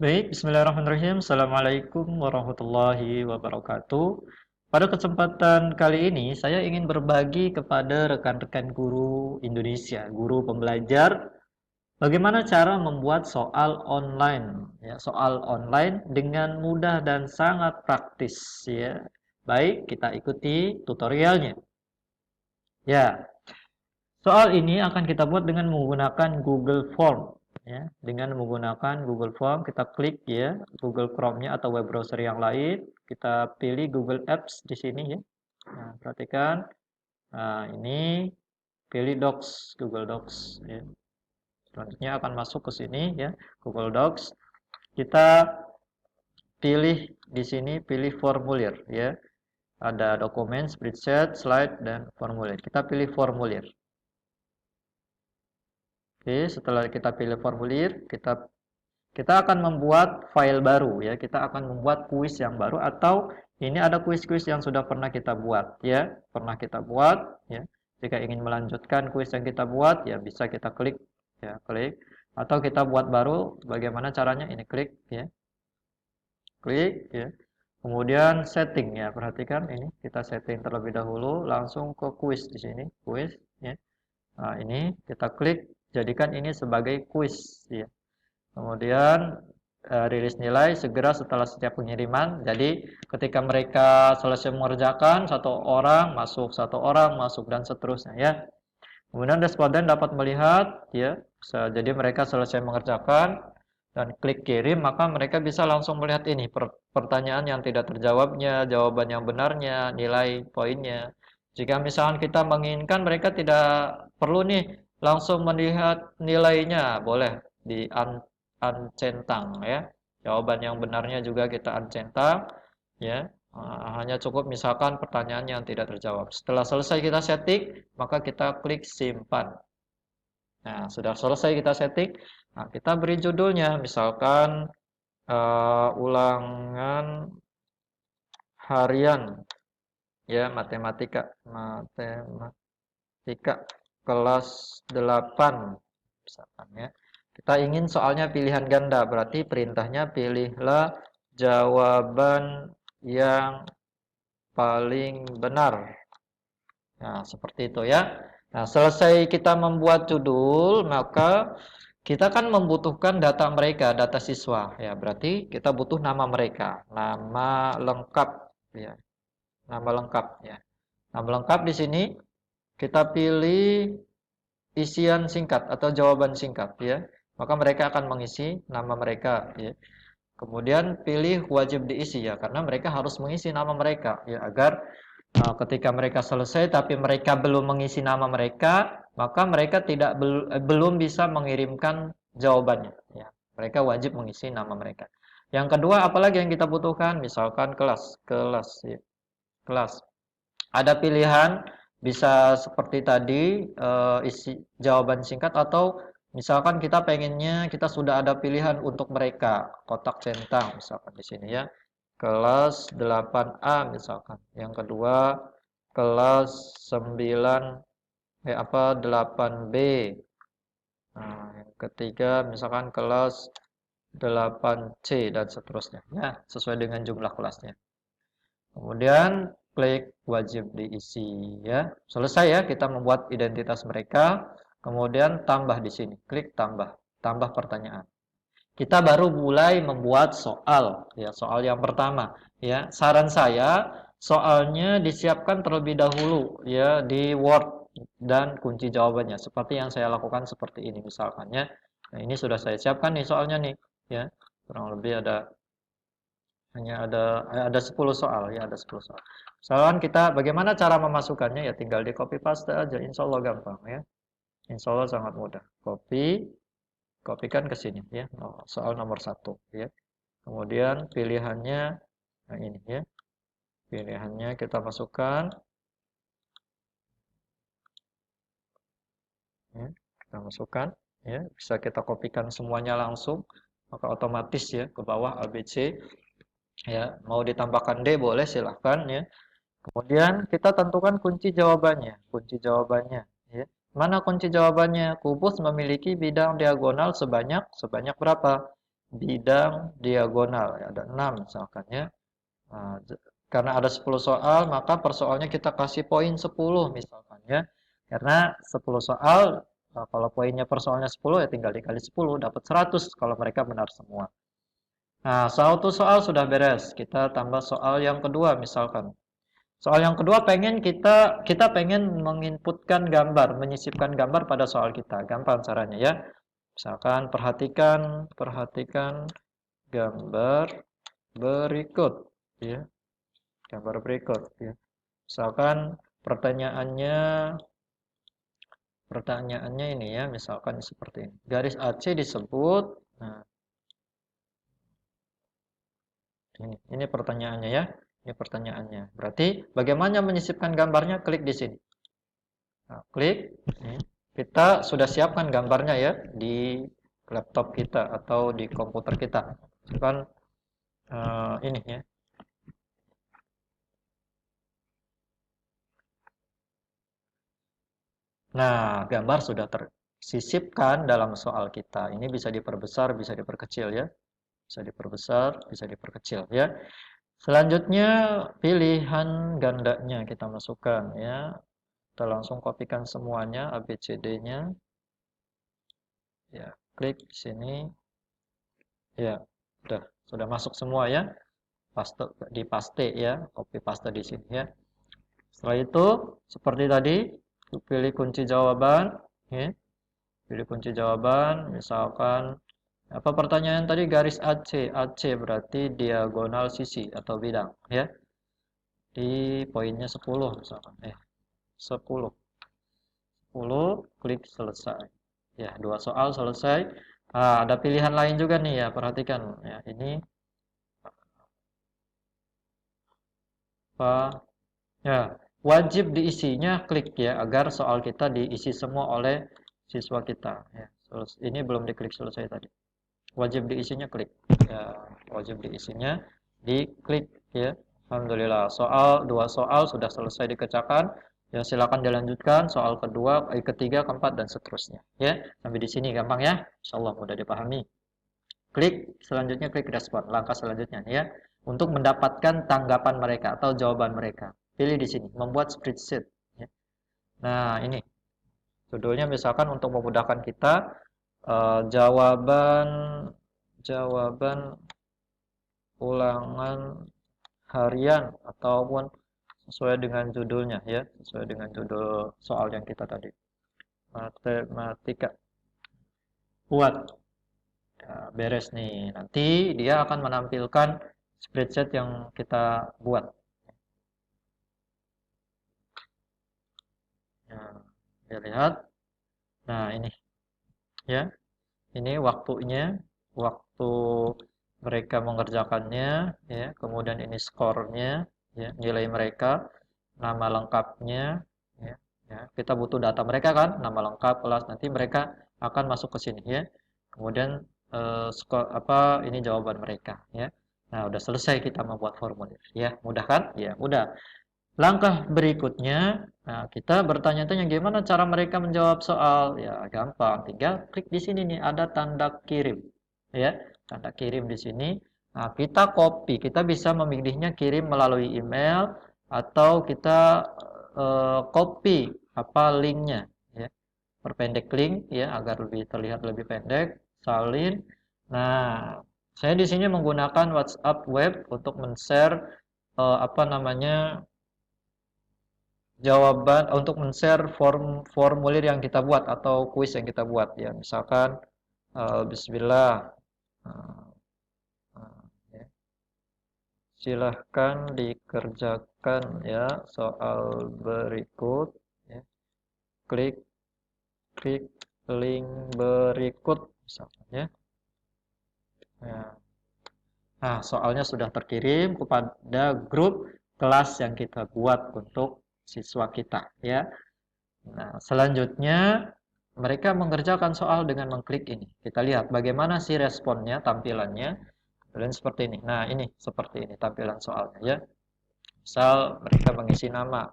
Baik, bismillahirrahmanirrahim. Assalamualaikum warahmatullahi wabarakatuh. Pada kesempatan kali ini, saya ingin berbagi kepada rekan-rekan guru Indonesia, guru pembelajar, bagaimana cara membuat soal online, ya, soal online dengan mudah dan sangat praktis, ya. Baik, kita ikuti tutorialnya. Ya, soal ini akan kita buat dengan menggunakan Google Form. Ya, dengan menggunakan Google Form, kita klik ya Google Chrome-nya atau web browser yang lain. Kita pilih Google Apps di sini ya. Nah, perhatikan. Nah, ini pilih Docs, Google Docs. Ya. Selanjutnya akan masuk ke sini ya, Google Docs. Kita pilih di sini, pilih formulir ya. Ada dokumen, spreadsheet, slide, dan formulir. Kita pilih formulir. Oke, setelah kita pilih formulir, kita akan membuat file baru ya. Kita akan membuat kuis yang baru atau ini ada kuis-kuis yang sudah pernah kita buat ya. Pernah kita buat ya. Jika ingin melanjutkan kuis yang kita buat ya bisa kita klik ya, klik atau kita buat baru. Bagaimana caranya? Ini klik ya. Klik ya. Kemudian setting ya. Perhatikan ini kita setting terlebih dahulu langsung ke kuis di sini, kuis ya. Nah, ini kita klik jadikan ini sebagai kuis ya. Kemudian rilis nilai segera setelah setiap pengiriman. Jadi ketika mereka selesai mengerjakan satu orang masuk dan seterusnya ya. Kemudian responden dapat melihat ya. Jadi mereka selesai mengerjakan dan klik kirim maka mereka bisa langsung melihat ini pertanyaan yang tidak terjawabnya, jawaban yang benarnya, nilai poinnya. Jika misalkan kita menginginkan mereka tidak perlu nih langsung melihat nilainya, boleh di uncentang ya. Jawaban yang benarnya juga kita uncentang ya. Hanya cukup misalkan pertanyaan yang tidak terjawab. Setelah selesai kita setting, maka kita klik simpan. Nah, sudah selesai kita setting. Nah, kita beri judulnya, misalkan ulangan harian ya matematika kelas 8 misalkan ya. Kita ingin soalnya pilihan ganda, berarti perintahnya pilihlah jawaban yang paling benar. Nah, seperti itu ya. Nah, selesai kita membuat judul, maka kita kan membutuhkan data mereka, data siswa. Ya, berarti kita butuh nama mereka, nama lengkap ya. Nama lengkap ya. Nama lengkap di sini kita pilih isian singkat atau jawaban singkat ya. Maka mereka akan mengisi nama mereka ya. Kemudian pilih wajib diisi ya, karena mereka harus mengisi nama mereka ya agar ketika mereka selesai tapi mereka belum mengisi nama mereka, maka mereka belum bisa mengirimkan jawabannya ya. Mereka wajib mengisi nama mereka. Yang kedua, apalagi yang kita butuhkan? Misalkan kelas ya. Kelas. Ada pilihan bisa seperti tadi isi jawaban singkat atau misalkan kita pengennya kita sudah ada pilihan untuk mereka kotak centang misalkan di sini ya. Kelas 8A misalkan. Yang kedua kelas 8B. Nah, yang ketiga misalkan kelas 8C dan seterusnya ya, sesuai dengan jumlah kelasnya. Kemudian klik wajib diisi ya. Selesai ya kita membuat identitas mereka. Kemudian tambah di sini, klik tambah, tambah pertanyaan. Kita baru mulai membuat soal ya, soal yang pertama ya. Saran saya soalnya disiapkan terlebih dahulu ya di Word dan kunci jawabannya seperti yang saya lakukan seperti ini misalkan ya. Nah, ini sudah saya siapkan nih soalnya nih ya. Kurang lebih hanya ada 10 soal ya, ada 10 soal. Misalkan kita bagaimana cara memasukkannya ya tinggal di copy paste aja, insya Allah gampang ya. Insya Allah sangat mudah. Kopikan ke sini ya, soal nomor satu ya. Kemudian pilihannya, nah ini ya, pilihannya kita masukkan, ya, kita masukkan, ya, bisa kita kopikan semuanya langsung, maka otomatis ya ke bawah ABC, ya, mau ditambahkan D boleh silahkan ya. Kemudian kita tentukan kunci jawabannya, ya. Mana kunci jawabannya? Kubus memiliki bidang diagonal sebanyak berapa? bidang diagonal. Ya, ada 6 misalkan ya. Nah, karena ada 10 soal, maka per soalnya kita kasih poin 10 misalkan ya. Karena 10 soal, kalau poinnya per soalnya 10 ya tinggal dikali 10 dapat 100 kalau mereka benar semua. Nah, satu soal sudah beres. Kita tambah soal yang kedua misalkan. Soal yang kedua kita pengen menginputkan gambar, menyisipkan gambar pada soal kita. Gampang caranya ya. Misalkan perhatikan gambar berikut ya. Gambar berikut ya. Misalkan pertanyaannya ini ya, misalkan seperti ini. Garis AC disebut. Nah, ini pertanyaannya ya. Ini pertanyaannya. Berarti bagaimana menyisipkan gambarnya? Klik di sini. Nah, klik. Kita sudah siapkan gambarnya ya di laptop kita atau di komputer kita. Kan ini ya. Nah, gambar sudah tersisipkan dalam soal kita. Ini bisa diperbesar, bisa diperkecil ya. Bisa diperbesar, bisa diperkecil ya. Selanjutnya pilihan gandanya kita masukkan ya. Kita langsung kopikan semuanya ABCD-nya. Ya, klik di sini. Ya, sudah masuk semua ya. Dipaste ya, copy paste di sini ya. Setelah itu seperti tadi, pilih kunci jawaban ya. Pilih kunci jawaban, misalkan apa pertanyaan tadi garis AC. AC berarti diagonal sisi atau bidang ya. Di poinnya 10 misalkan. 10. 10, klik selesai. Ya, dua soal selesai. Ada pilihan lain juga nih ya, perhatikan ya. Ini apa? Ya, wajib diisinya klik ya agar soal kita diisi semua oleh siswa kita ya. Ini belum diklik selesai tadi. Wajib diisinya klik. Ya, wajib diisinya diklik ya. Alhamdulillah, dua soal sudah selesai dikerjakan. Ya, silakan dilanjutkan soal kedua, ketiga, keempat dan seterusnya ya. Sampai di sini gampang ya. Insyaallah mudah dipahami. Klik selanjutnya, klik respon. Langkah selanjutnya ya, untuk mendapatkan tanggapan mereka atau jawaban mereka. Pilih di sini, membuat spreadsheet. Ya. Nah, ini judulnya misalkan untuk memudahkan kita jawaban jawaban ulangan harian ataupun sesuai dengan judulnya ya, sesuai dengan judul soal yang kita tadi. Matematika. Buat. Ya, beres nih. Nanti dia akan menampilkan spreadsheet yang kita buat. Nah, kita lihat. Nah, ini ya. Ini waktunya, waktu mereka mengerjakannya ya. Kemudian ini skornya ya, nilai mereka, nama lengkapnya ya. Ya, kita butuh data mereka kan, nama lengkap, kelas, nanti mereka akan masuk ke sini ya. Kemudian skor apa ini jawaban mereka ya. Nah, udah selesai kita membuat formulir ya. Mudah kan? Ya, mudah. Langkah berikutnya, nah kita bertanya-tanya gimana cara mereka menjawab soal. Ya, gampang. Tinggal klik di sini nih, ada tanda kirim. Ya, tanda kirim di sini. Nah, kita copy. Kita bisa memilihnya kirim melalui email atau kita copy apa linknya. Ya, perpendek link ya agar lebih terlihat lebih pendek. Salin. Nah, saya di sini menggunakan WhatsApp web untuk men-share apa namanya jawaban untuk men-share formulir yang kita buat atau kuis yang kita buat ya. Misalkan bismillah uh, ya. Silahkan dikerjakan ya soal berikut ya. Klik klik link berikut misalkan ya. Ya. Nah, soalnya sudah terkirim kepada grup kelas yang kita buat untuk siswa kita ya. Nah, selanjutnya mereka mengerjakan soal dengan mengklik ini. Kita lihat bagaimana sih responnya, tampilannya. Dan seperti ini. Nah, ini seperti ini tampilan soalnya ya. Misal mereka mengisi nama.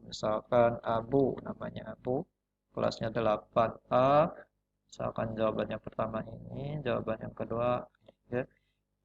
Misalkan Abu, namanya Abu. Kelasnya 8A. Misalkan jawaban yang pertama ini, jawaban yang kedua ya,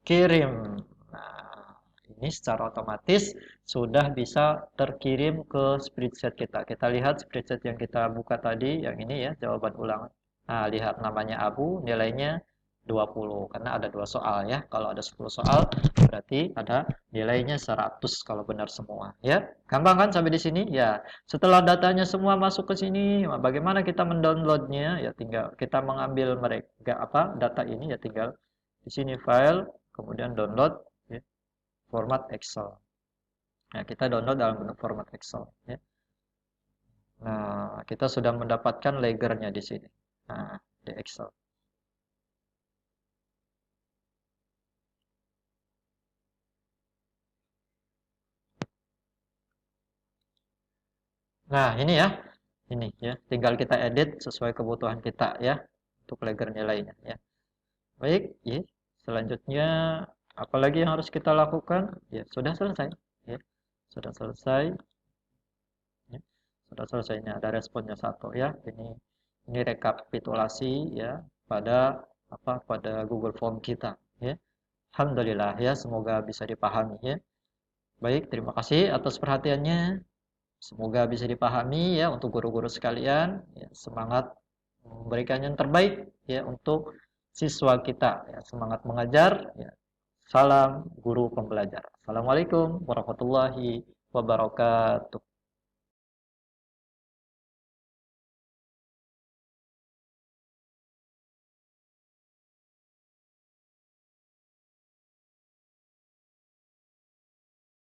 kirim. Nah, ini secara otomatis sudah bisa terkirim ke spreadsheet kita. Kita lihat spreadsheet yang kita buka tadi, yang ini ya, jawaban ulangan. Nah, lihat namanya Abu, nilainya 20 karena ada 2 soal ya. Kalau ada 10 soal berarti ada nilainya 100 kalau benar semua ya. Gampang kan sampai di sini? Ya. Setelah datanya semua masuk ke sini, bagaimana kita mendownloadnya? Ya tinggal kita mengambil mereka apa data ini ya tinggal di sini file, kemudian download ya, format Excel. Nah, kita download dalam bentuk format Excel ya. Nah, kita sudah mendapatkan lagernya di sini. Nah, di Excel. Nah, ini ya. Ini ya, tinggal kita edit sesuai kebutuhan kita ya untuk lager nilainya ya. Baik, ya. Selanjutnya apalagi yang harus kita lakukan? Ya, sudah selesai ya. Sudah selesai ya. Sudah selesai ini ada responnya satu ya. Ini rekapitulasi ya pada pada Google Form kita ya. Alhamdulillah ya, semoga bisa dipahami ya. Baik, terima kasih atas perhatiannya. Semoga bisa dipahami ya untuk guru-guru sekalian. Ya, semangat memberikan yang terbaik ya untuk siswa kita. Ya, semangat mengajar. Ya. Salam guru pembelajar. Assalamualaikum warahmatullahi wabarakatuh.